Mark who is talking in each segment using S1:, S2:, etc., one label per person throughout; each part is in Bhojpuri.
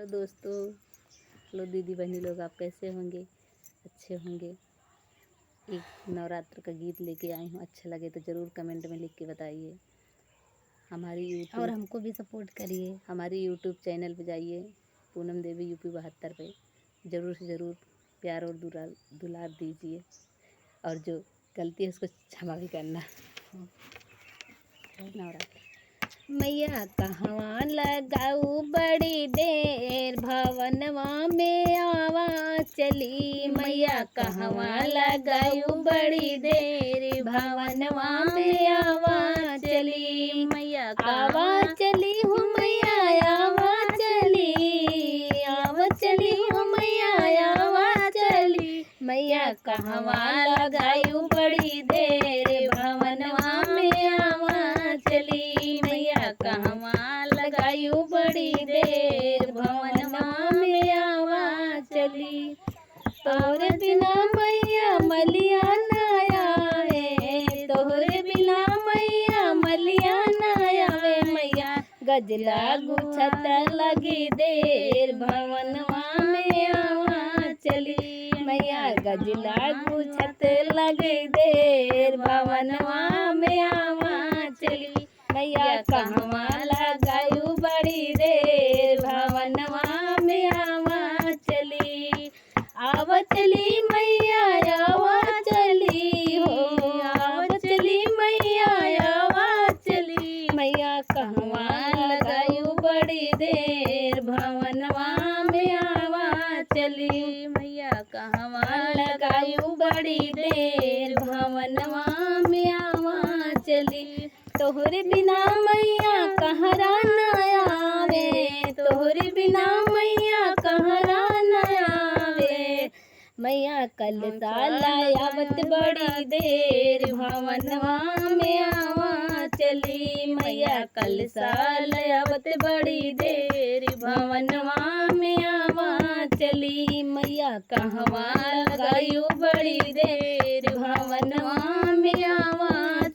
S1: हेलो दोस्तों, हेलो दीदी बहनी लोग, आप कैसे होंगे? अच्छे होंगे। एक नवरात्र का गीत लेके आई हूँ, अच्छा लगे तो ज़रूर कमेंट में लिख के बताइए। हमारी
S2: और
S1: यूट्यूब
S2: हमको भी सपोर्ट करिए।
S1: हमारी यूट्यूब चैनल पे जाइए, पूनम देवी यूपी 72 पे ज़रूर से ज़रूर प्यार और दुलार दीजिए, और जो गलती है उसको क्षमा भी करना। नवरात्र
S2: मैया कहवा लगाऊ बड़ी देर, भवनवा में आवा चली। मैया कहवा लगाऊ बड़ी देर, भवनवा में आवा चली। मैया आवा चली हो मैया, आवा चली, आवा चली हो मैया, आवा चली। मैया कहवा लगाऊ बड़ी देर, भवनवा में आवा चली। मैया कहवा लगायू बड़ी देर, भवनवा में आवा चली। तोहरे बिना मैया मलिया ना आवे, तोहरे बिना मैया मलिया ना आवे। मैया गजला गुछत लगी देर, भवनवा में आवा चली। मैया गजला गुछत लगी देर, भवनवा में आवा चली। मैया कहवा लगायू बड़ी देर, भवनवा में आवा चली। आवा चली मैया, आवा चली हो, आवा चली मैया, आवा चली। मैया कहवा लगायू बड़ी देर, भवनवा में आवा चली। मैया कहवा लगायू बड़ी देर, भवनवा में आवा चली। तोहरे बिना मैया कहरा न आवे, तोहरे बिना मैया कहरा न आवे। मैया कल सालायावत बड़ी देर, भवनवा में आवा चली। मैया कल सालायावत बड़ी देर, भवनवा में आवा चली। मैया कहवा लगायू बड़ी देर, भवनवा में आवा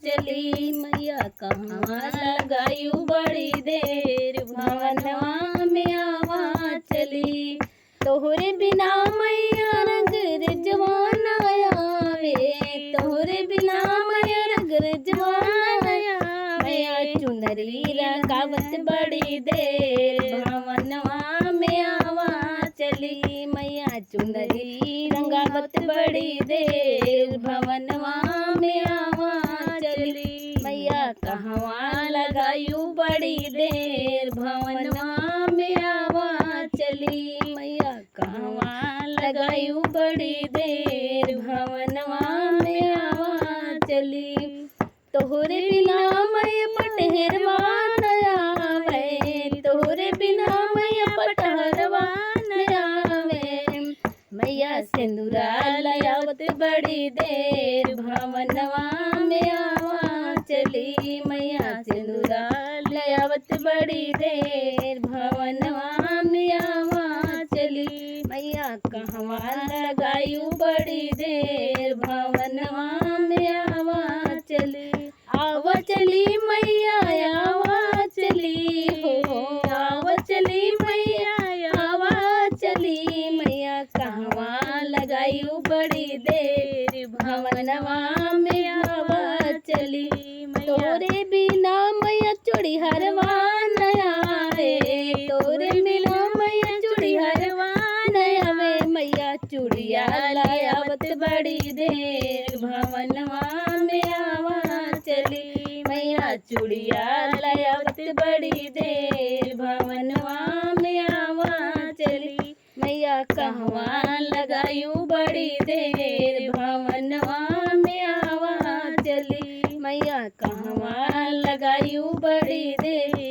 S2: चली। मैया कहवा लगायू बड़ी देर, भवनवा में आवा चली। तोहरे बिना मैया रंग रिजवान आवे, तोहरे बिना मैया रंग रिजवान आवे। मैया चुनरी रंगावत बड़ी देर, भवनवा में आवा चली। मैया चुनरी रंगावत बड़ी देर, भवनवा में आवा चली। मैया कहवा लगायू बड़ी देर, भवनवा में आवा चली। मैया कहवा लगायू बड़ी देर, भवनवा में आवा चली। तोहरे बिना मैया पटहरवा न आवे, तोहरे बिना मैया पटहरवा न आवे। मैया सिंदूरा लयावत बड़ी देर, भवनवा में आवा चली। मैया सिंदूरा लयावत बड़ी देर, भवनवा में आवा चली। मैया कहवा लगायू बड़ी देर, भवनवा में आवा चली। आवा चली मैया, आवा चली हो, आवा चली मैया, आवा चली। मैया कहवा लगायू बड़ी देर, भवनवा में आवा चली। तोरे बिना मैया चूड़ी हरवा न आवे, तोरे बिना मैया चूड़ी हरवा न आवे। मैया चूड़िया लायावत बड़ी देर, भवनवा में आवा चली। मैया चूड़िया लायावत बड़ी देर, भवनवा में आवा चली। मैया कहवा लगायू बड़ी देर, भवनवा में आवा चली। मैया कहवा लगायू बड़ी देर।